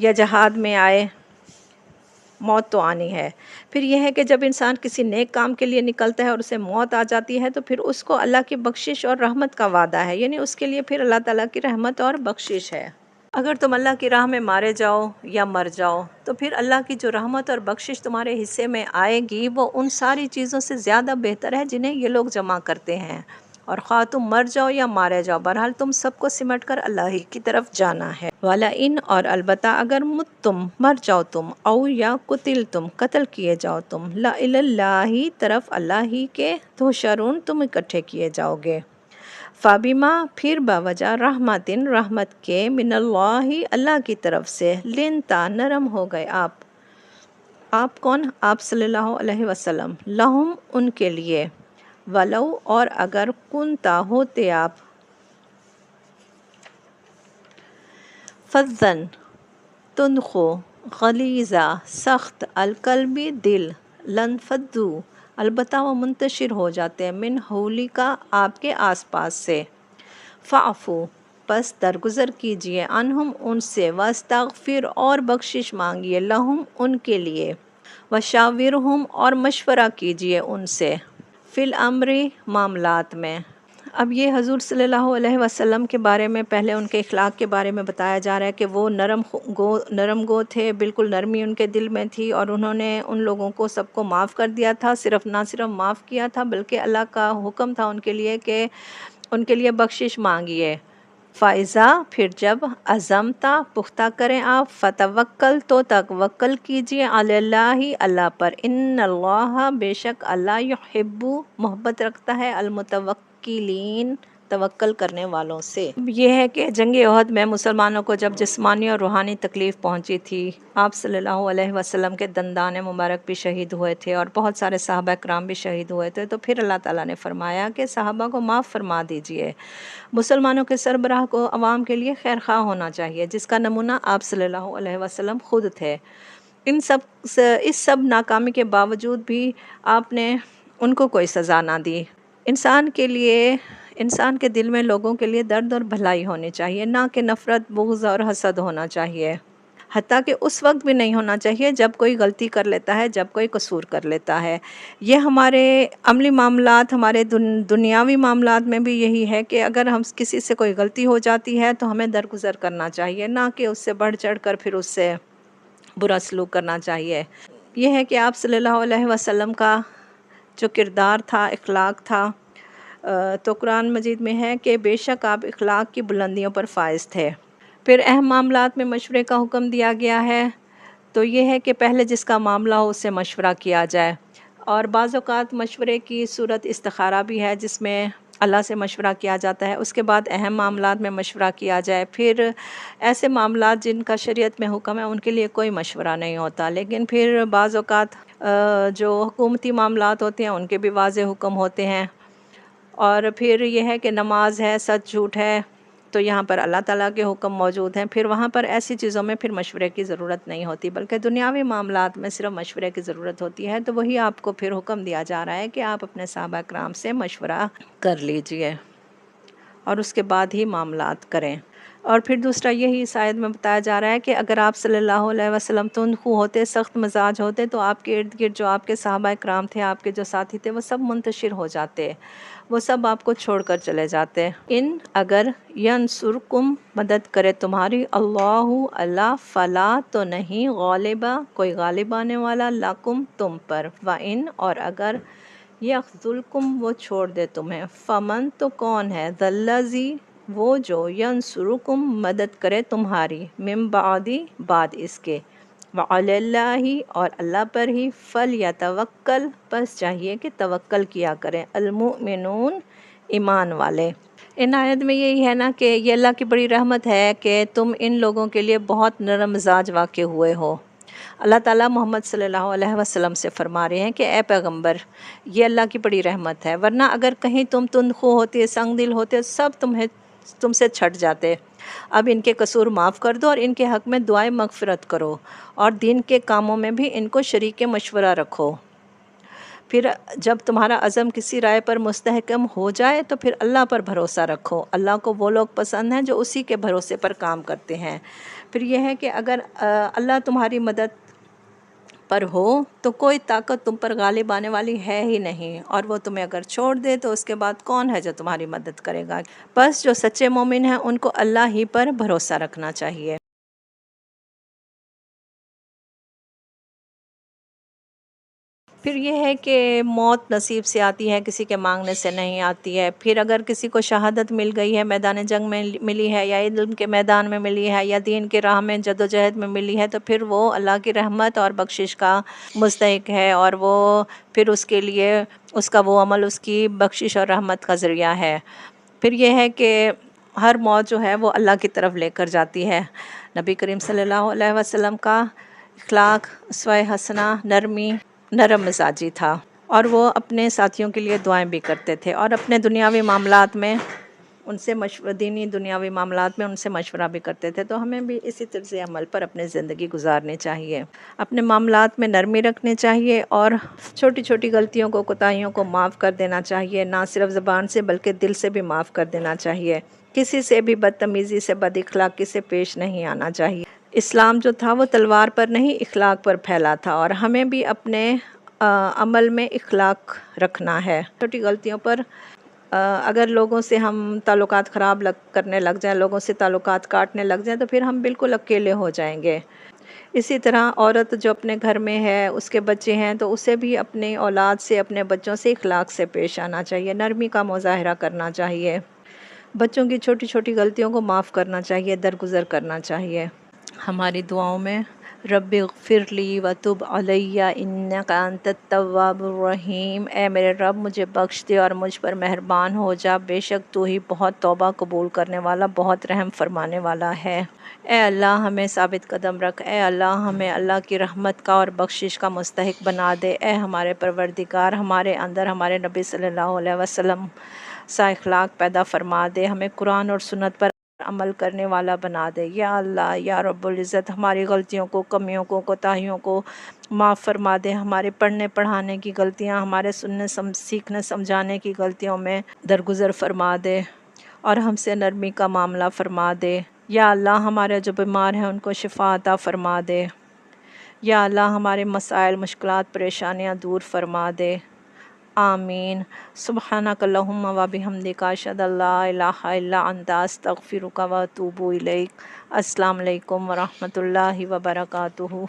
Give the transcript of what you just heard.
یا جہاد میں آئے، موت تو آنی ہے۔ پھر یہ ہے کہ جب انسان کسی نیک کام کے لیے نکلتا ہے اور اسے موت آ جاتی ہے تو پھر اس کو اللہ کی بخشش اور رحمت کا وعدہ ہے، یعنی اس کے لیے پھر اللہ تعالیٰ کی رحمت اور بخشش ہے۔ اگر تم اللہ کی راہ میں مارے جاؤ یا مر جاؤ تو پھر اللہ کی جو رحمت اور بخشش تمہارے حصے میں آئے گی وہ ان ساری چیزوں سے زیادہ بہتر ہے جنہیں یہ لوگ جمع کرتے ہیں، اور خواہ تم مر جاؤ یا مارے جاؤ، بہرحال تم سب کو سمٹ کر اللہ ہی کی طرف جانا ہے۔ وَلَئِنْ اور البتہ اگر مُتْتُم مر جاؤ تم، او یا قتل تم قتل کیے جاؤ تم، لَإِلَى اللَّهِ طرف اللہ ہی کے تحشرون تم اکٹھے کیے جاؤ گے۔ فَبِمَا پھر بوجہ رحمتن رحمت کے، من اللہ اللہ کی طرف سے، لنتا نرم ہو گئے آپ کون؟ آپ صلی اللہ علیہ وسلم، لہم ان کے لیے، ولو اور اگر کنتا ہوتے آپ، فظن تنخو، غلیظہ سخت، القلبی دل، لنفدو البتہ وہ منتشر ہو جاتے ہیں، من حولک آپ کے آس پاس سے، فاعفو پس درگزر کیجئے، عنہم ان سے، واستغفر اور بخشش مانگیے، لہم ان کے لیے، وشاورہم اور مشورہ کیجئے ان سے، فی الامر معاملات میں۔ اب یہ حضور صلی اللہ علیہ وسلم کے بارے میں پہلے ان کے اخلاق کے بارے میں بتایا جا رہا ہے کہ وہ نرم گو تھے، بالکل نرمی ان کے دل میں تھی، اور انہوں نے ان لوگوں کو سب کو معاف کر دیا تھا، نہ صرف معاف کیا تھا بلکہ اللہ کا حکم تھا ان کے لیے کہ ان کے لیے بخشش مانگیے۔ فَإِذَا پھر جب عزمتا پختہ کریں آپ، فتوکل تو توکل کیجئے، علی اللہ اللہ پر، ان اللہ بے شک اللہ یحب محبت رکھتا ہے، المتوکلین توکل کرنے والوں سے۔ یہ ہے کہ جنگ احد میں مسلمانوں کو جب جسمانی اور روحانی تکلیف پہنچی تھی، آپ صلی اللہ علیہ وسلم کے دندان مبارک بھی شہید ہوئے تھے اور بہت سارے صحابہ کرام بھی شہید ہوئے تھے، تو پھر اللہ تعالیٰ نے فرمایا کہ صحابہ کو معاف فرما دیجئے۔ مسلمانوں کے سربراہ کو عوام کے لیے خیر خواہ ہونا چاہیے، جس کا نمونہ آپ صلی اللہ علیہ وسلم خود تھے۔ اس سب ناکامی کے باوجود بھی آپ نے ان کو کوئی سزا نہ دی۔ انسان کے دل میں لوگوں کے لیے درد اور بھلائی ہونی چاہیے، نہ کہ نفرت، بغض اور حسد ہونا چاہیے، حتیٰ کہ اس وقت بھی نہیں ہونا چاہیے جب کوئی غلطی کر لیتا ہے، جب کوئی قصور کر لیتا ہے۔ یہ ہمارے عملی معاملات، ہمارے دنیاوی معاملات میں بھی یہی ہے کہ اگر ہم کسی سے کوئی غلطی ہو جاتی ہے تو ہمیں درگزر کرنا چاہیے، نہ کہ اس سے بڑھ چڑھ کر پھر اس سے برا سلوک کرنا چاہیے۔ یہ ہے کہ آپ صلی اللہ علیہ وسلم کا جو کردار تھا، اخلاق تھا، تو قرآن مجید میں ہے کہ بے شک آپ اخلاق کی بلندیوں پر فائز تھے۔ پھر اہم معاملات میں مشورے کا حکم دیا گیا ہے، تو یہ ہے کہ پہلے جس کا معاملہ ہو اس سے مشورہ کیا جائے، اور بعض اوقات مشورے کی صورت استخارہ بھی ہے جس میں اللہ سے مشورہ کیا جاتا ہے، اس کے بعد اہم معاملات میں مشورہ کیا جائے، پھر ایسے معاملات جن کا شریعت میں حکم ہے ان کے لیے کوئی مشورہ نہیں ہوتا، لیکن پھر بعض اوقات جو حکومتی معاملات ہوتے ہیں ان کے بھی واضح حکم ہوتے ہیں، اور پھر یہ ہے کہ نماز ہے، سچ جھوٹ ہے، تو یہاں پر اللہ تعالیٰ کے حکم موجود ہیں، پھر وہاں پر ایسی چیزوں میں پھر مشورے کی ضرورت نہیں ہوتی، بلکہ دنیاوی معاملات میں صرف مشورے کی ضرورت ہوتی ہے، تو وہی آپ کو پھر حکم دیا جا رہا ہے کہ آپ اپنے صحابہ کرام سے مشورہ کر لیجئے اور اس کے بعد ہی معاملات کریں۔ اور پھر دوسرا یہی اس آیت میں بتایا جا رہا ہے کہ اگر آپ صلی اللہ علیہ وسلم تندخو ہوتے، سخت مزاج ہوتے، تو آپ کے ارد گرد جو آپ کے صحابہ کرام تھے، آپ کے جو ساتھی تھے، وہ سب منتشر ہو جاتے، وہ سب آپ کو چھوڑ کر چلے جاتے۔ ان اگر ینصرکم مدد کرے تمہاری، اللہ فلا تو نہیں، غالبا کوئی غالب آنے والا، لکم تم پر، وَإِن اور اگر یخذلکم وہ چھوڑ دے تمہیں، فمن تو کون ہے، ذَلَّذِی وہ جو، ینصرکم مدد کرے تمہاری، من بعد بعد اس کے، وعلی اللہ اور اللہ پر ہی، فلیتوکل پس چاہیے کہ توکل کیا کریں، المؤمنون ایمان والے۔ ان آیت میں یہی ہے نا کہ یہ اللہ کی بڑی رحمت ہے کہ تم ان لوگوں کے لیے بہت نرم مزاج واقع ہوئے ہو۔ اللہ تعالیٰ محمد صلی اللہ علیہ وسلم سے فرما رہے ہیں کہ اے پیغمبر، یہ اللہ کی بڑی رحمت ہے، ورنہ اگر کہیں تم تندخو ہوتے، سنگ دل ہوتے، سب تم سے چھٹ جاتے۔ اب ان کے قصور معاف کر دو اور ان کے حق میں دعائیں مغفرت کرو، اور دین کے کاموں میں بھی ان کو شریک مشورہ رکھو۔ پھر جب تمہارا عزم کسی رائے پر مستحکم ہو جائے تو پھر اللہ پر بھروسہ رکھو، اللہ کو وہ لوگ پسند ہیں جو اسی کے بھروسے پر کام کرتے ہیں۔ پھر یہ ہے کہ اگر اللہ تمہاری مدد پر ہو تو کوئی طاقت تم پر غالب آنے والی ہے ہی نہیں، اور وہ تمہیں اگر چھوڑ دے تو اس کے بعد کون ہے جو تمہاری مدد کرے گا۔ بس جو سچے مومن ہیں ان کو اللہ ہی پر بھروسہ رکھنا چاہیے۔ پھر یہ ہے کہ موت نصیب سے آتی ہے، کسی کے مانگنے سے نہیں آتی ہے۔ پھر اگر کسی کو شہادت مل گئی ہے، میدان جنگ میں ملی ہے، یا علم کے میدان میں ملی ہے، یا دین کے راہ میں جدوجہد میں ملی ہے، تو پھر وہ اللہ کی رحمت اور بخشش کا مستحق ہے، اور وہ پھر اس کے لیے اس کا وہ عمل اس کی بخشش اور رحمت کا ذریعہ ہے۔ پھر یہ ہے کہ ہر موت جو ہے وہ اللہ کی طرف لے کر جاتی ہے۔ نبی کریم صلی اللہ علیہ وسلم کا اخلاق اسوہ حسنہ نرم مزاجی تھا، اور وہ اپنے ساتھیوں کے لیے دعائیں بھی کرتے تھے، اور اپنے دنیاوی معاملات میں ان سے دینی دنیاوی معاملات میں ان سے مشورہ بھی کرتے تھے۔ تو ہمیں بھی اسی طرز عمل پر اپنی زندگی گزارنی چاہیے، اپنے معاملات میں نرمی رکھنی چاہیے، اور چھوٹی چھوٹی غلطیوں کو کوتاہیوں کو معاف کر دینا چاہیے، نہ صرف زبان سے بلکہ دل سے بھی معاف کر دینا چاہیے۔ کسی سے بھی بدتمیزی سے بد اخلاقی سے پیش نہیں آنا چاہیے۔ اسلام جو تھا وہ تلوار پر نہیں اخلاق پر پھیلا تھا، اور ہمیں بھی اپنے عمل میں اخلاق رکھنا ہے۔ چھوٹی غلطیوں پر اگر لوگوں سے ہم تعلقات خراب کرنے لگ جائیں، لوگوں سے تعلقات کاٹنے لگ جائیں، تو پھر ہم بالکل اکیلے ہو جائیں گے۔ اسی طرح عورت جو اپنے گھر میں ہے، اس کے بچے ہیں، تو اسے بھی اپنے اولاد سے، اپنے بچوں سے اخلاق سے پیش آنا چاہیے، نرمی کا مظاہرہ کرنا چاہیے، بچوں کی چھوٹی چھوٹی غلطیوں کو معاف کرنا چاہیے، درگزر کرنا چاہیے۔ ہماری دعاؤں میں رب اغفر لی وتب علی انک انت التواب الرحیم، اے میرے رب مجھے بخش دے اور مجھ پر مہربان ہو جا، بے شک تو ہی بہت توبہ قبول کرنے والا، بہت رحم فرمانے والا ہے۔ اے اللہ ہمیں ثابت قدم رکھ، اے اللہ ہمیں اللہ کی رحمت کا اور بخشش کا مستحق بنا دے، اے ہمارے پروردگار ہمارے اندر ہمارے نبی صلی اللہ علیہ وسلم سا اخلاق پیدا فرما دے، ہمیں قرآن اور سنت پر عمل کرنے والا بنا دے۔ یا اللہ یا رب العزت ہماری غلطیوں کو، کمیوں کو، کوتاہیوں کو معاف فرما دے، ہمارے پڑھنے پڑھانے کی غلطیاں، ہمارے سیکھنے سمجھانے کی غلطیوں میں درگزر فرما دے، اور ہم سے نرمی کا معاملہ فرما دے۔ یا اللہ ہمارے جو بیمار ہیں ان کو شفا عطا فرما دے۔ یا اللہ ہمارے مسائل، مشکلات، پریشانیاں دور فرما دے۔ آمین۔ سبحانک اللہم و بحمدک اشہد ان لا الہ الا انت استغفرک و اتوب الیک۔ السلام علیکم ورحمۃ اللہ وبرکاتہ۔